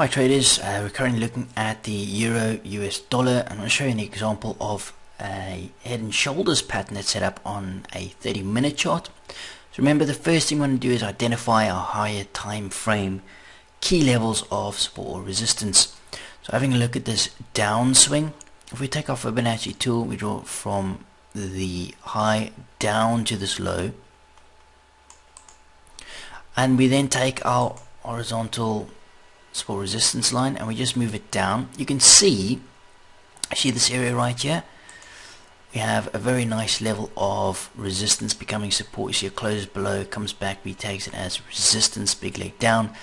Hi traders, we're currently looking at the Euro US dollar, and I'm going to show you an example of a head and shoulders pattern that's set up on a 30-minute chart. So remember, the first thing we want to do is identify our higher time frame key levels of support or resistance. So having a look at this downswing, if we take our Fibonacci tool, we draw from the high down to this low, and we then take our horizontal support resistance line and we just move it down. You can see this area right here. We have a very nice level of resistance becoming support. You see it closes below, comes back, retakes it as resistance, big leg down,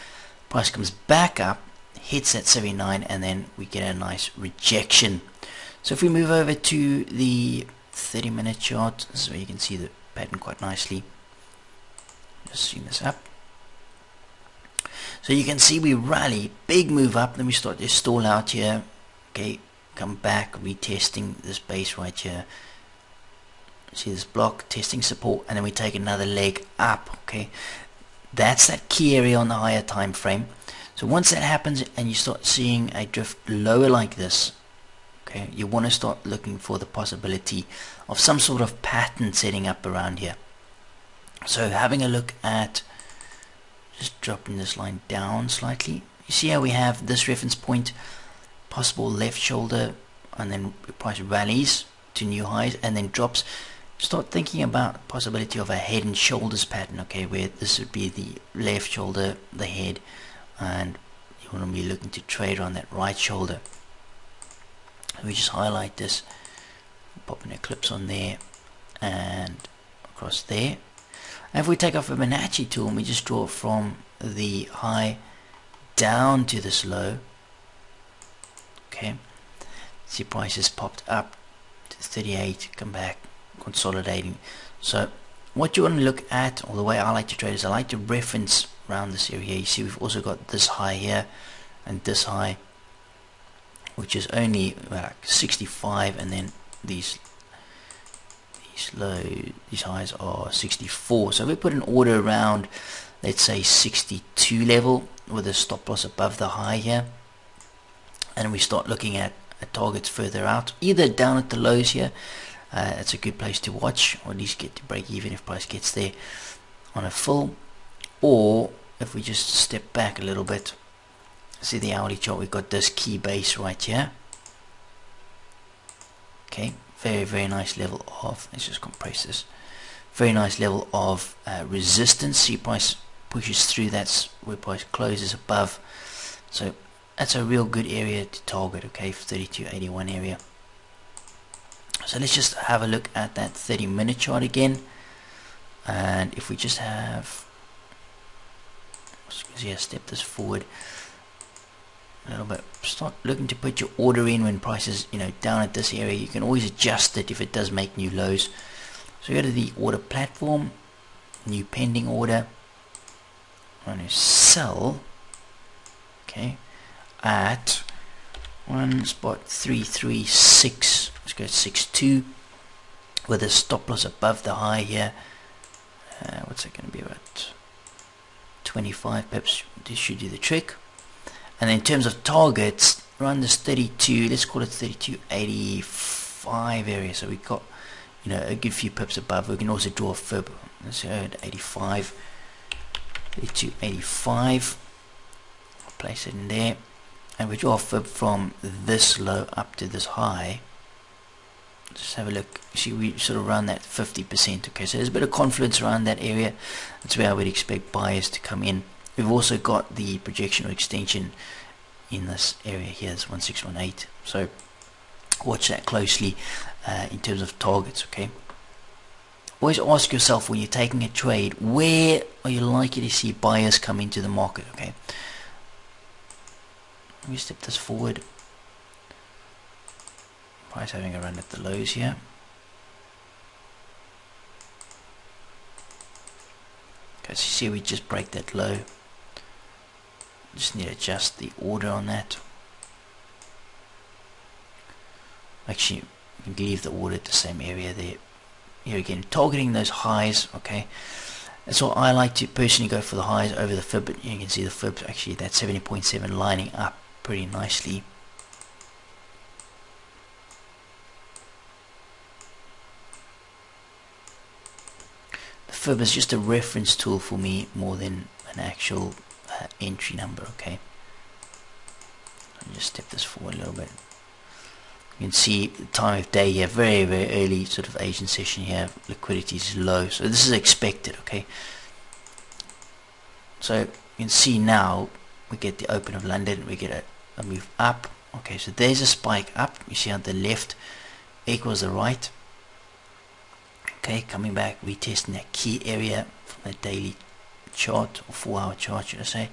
price comes back up, hits at 79, and then we get a nice rejection. So if we move over to the 30-minute chart, this is where you can see the pattern quite nicely. Just zoom this up. So you can see we rally, big move up, then we start to stall out here, okay, come back, retesting this base right here. See this block, testing support, and then we take another leg up, okay. That's that key area on the higher time frame. So once that happens and you start seeing a drift lower like this, okay, you want to start looking for the possibility of some sort of pattern setting up around here. So having a look at, just dropping this line down slightly, you see how we have this reference point, possible left shoulder, and then the price rallies to new highs and then drops. Start thinking about the possibility of a head and shoulders pattern, okay, where this would be the left shoulder, the head, and you want to be looking to trade on that right shoulder. We just highlight this, pop an eclipse on there and across there. And if we take off a Fibonacci tool and we just draw from the high down to this low, okay, see prices popped up to 38, come back, consolidating. So what you want to look at, or the way I like to trade, is I like to reference around this area. You see we've also got this high here and this high, which is only like 65, and then these highs are 64. So if we put an order around, let's say 62 level with a stop loss above the high here, and we start looking at targets further out, either down at the lows here, it's a good place to watch, or at least get to break even if price gets there on a full, or if we just step back a little bit, see the hourly chart, we've got this key base right here, okay, very nice level of, let's just compress this, very nice level of resistance. See price pushes through, that's where price closes above, so that's a real good area to target, okay, for 3281 area. So let's just have a look at that 30-minute chart again, and if we just have, step this forward a little bit, start looking to put your order in when prices, down at this area. You can always adjust it if it does make new lows. So go to the order platform, new pending order, I'm going to sell, okay, at 1.336, let's go 62 with a stop loss above the high here. What's that going to be, about 25 pips? This should do the trick. And then in terms of targets, around this 32, let's call it 32.85 area. So we've got, a good few pips above. We can also draw a fib. Let's go at 85, 32.85. Place it in there, and we draw a fib from this low up to this high. Just have a look. See, we sort of run that 50%. Okay, so there's a bit of confluence around that area. That's where I would expect buyers to come in. We've also got the projection or extension in this area here, it's 1618. So watch that closely in terms of targets, okay? Always ask yourself when you're taking a trade, where are you likely to see buyers come into the market, okay? Let me step this forward. Price having a run at the lows here. Okay, so you see we just break that low. Just need to adjust the order on that. Actually, you can leave the order at the same area there. Here again, targeting those highs, okay. That's why I like to personally go for the highs over the fib, but you can see the fib actually that 70.7 lining up pretty nicely. The fib is just a reference tool for me more than an actual entry number. Okay, I'll just step this forward a little bit. You can see the time of day here, very early sort of Asian session here, liquidity is low, so this is expected. Okay, so you can see now we get the open of London, we get a move up. Okay, so there's a spike up, you see on the left equals the right. Okay, coming back, retesting that key area from the daily chart, or 4-hour chart should I say.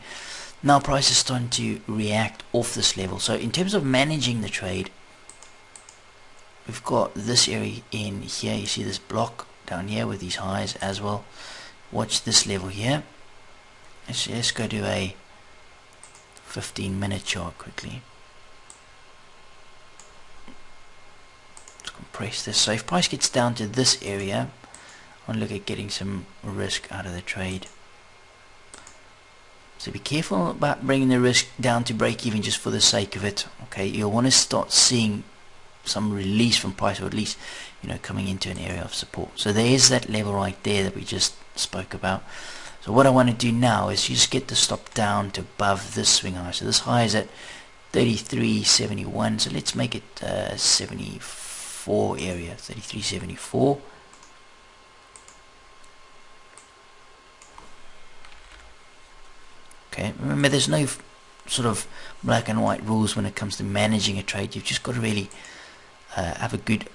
Now price is starting to react off this level. So in terms of managing the trade, we've got this area in here, you see this block down here with these highs as well. Watch this level here. Let's go to a 15-minute chart quickly. Let's compress this. So if price gets down to this area, I'll look at getting some risk out of the trade. So be careful about bringing the risk down to break even just for the sake of it. Okay, you'll want to start seeing some release from price, or at least, you know, coming into an area of support. So there is that level right there that we just spoke about. So what I want to do now is just get the stop down to above this swing high. So this high is at 33.71, so let's make it 74 area, 33.74. Okay, remember there's no sort of black and white rules when it comes to managing a trade. You've just got to really have a good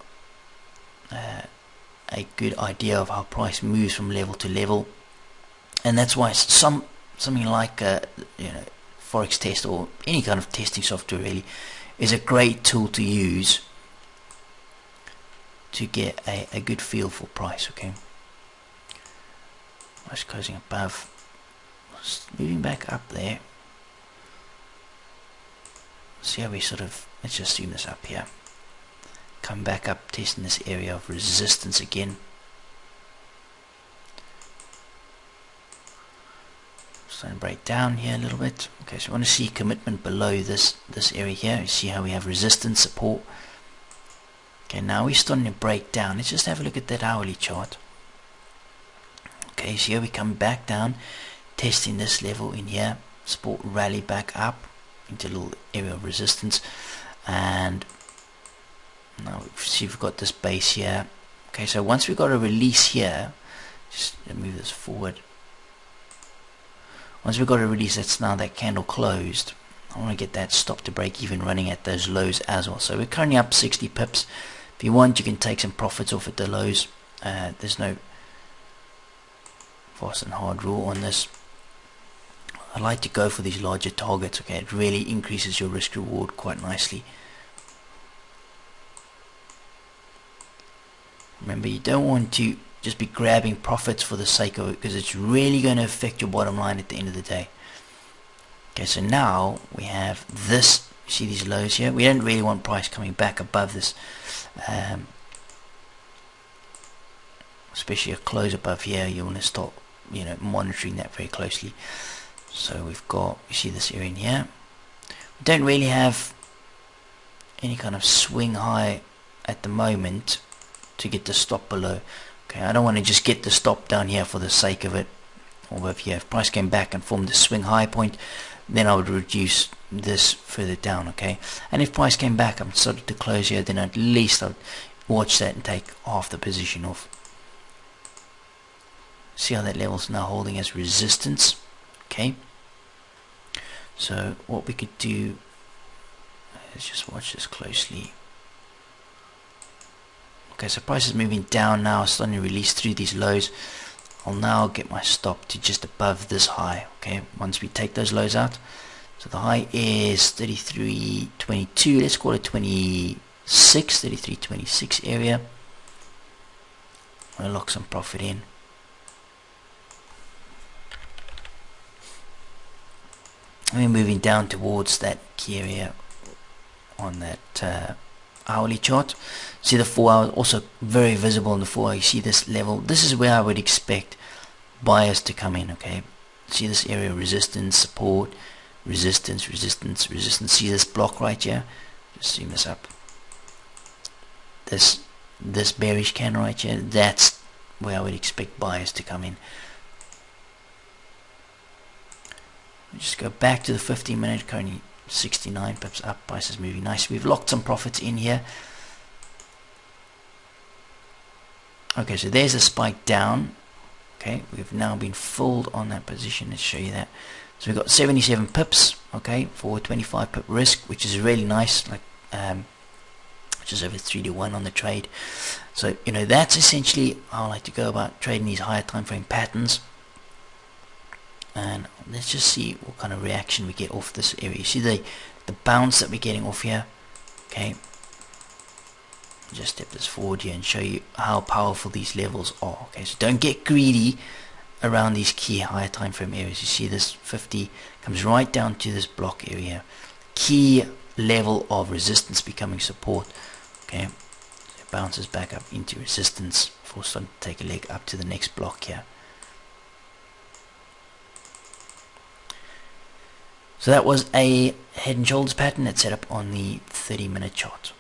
idea of how price moves from level to level, and that's why something like you know, Forex Test or any kind of testing software really is a great tool to use to get a good feel for price. Okay, price closing above, moving back up there. See how we sort of, let's just zoom this up here. Come back up, testing this area of resistance again. Starting to break down here a little bit. Okay, so we want to see commitment below this area here. You see how we have resistance, support. Okay, now we're starting to break down. Let's just have a look at that hourly chart. Okay, so here we come back down, testing this level in here. Support, rally back up into a little area of resistance, and now see we've got this base here. Okay, so once we've got a release here, just move this forward. Once we've got a release, that's now that candle closed. I want to get that stop to break even running at those lows as well. So we're currently up 60 pips. If you want, you can take some profits off at the lows. There's no fast and hard rule on this. I like to go for these larger targets. Okay, it really increases your risk reward quite nicely. Remember, you don't want to just be grabbing profits for the sake of it, because it's really going to affect your bottom line at the end of the day. Okay, so now we have this. You see these lows here? We don't really want price coming back above this, especially a close above here. You want to start, you know, monitoring that very closely. So we've got, you see this area in here. We don't really have any kind of swing high at the moment to get the stop below. Okay, I don't want to just get the stop down here for the sake of it. Or above here, if price came back and formed the swing high point, then I would reduce this further down. Okay, and if price came back and started to close here, then at least I'd watch that and take half the position off. See how that level's now holding as resistance. Okay, so what we could do, let's just watch this closely. Okay, so price is moving down now, starting to release through these lows. I'll now get my stop to just above this high. Okay, once we take those lows out, so the high is 33.22, let's call it 26, 33.26 area. I'll lock some profit in. We're moving down towards that key area on that hourly chart. See the 4 hour also very visible in the 4 hour. You see this level. This is where I would expect buyers to come in. Okay, see this area, resistance, support, resistance, resistance, resistance. See this block right here? Just zoom this up. This bearish candle right here, that's where I would expect buyers to come in. Just go back to the 15-minute, currently 69 pips up, price is moving nice. We've locked some profits in here. Okay, so there's a spike down. Okay, we've now been filled on that position. Let's show you that. So we've got 77 pips, okay, for a 25 pip risk, which is really nice, like just over 3 to 1 on the trade. So that's essentially how I like to go about trading these higher time frame patterns. And let's just see what kind of reaction we get off this area. You see the bounce that we're getting off here. Okay, just step this forward here and show you how powerful these levels are. Okay, so don't get greedy around these key higher time frame areas. You see this 50 comes right down to this block area, key level of resistance becoming support. Okay, so it bounces back up into resistance before starting to take a leg up to the next block here. So that was a head and shoulders pattern that's set up on the 30-minute chart.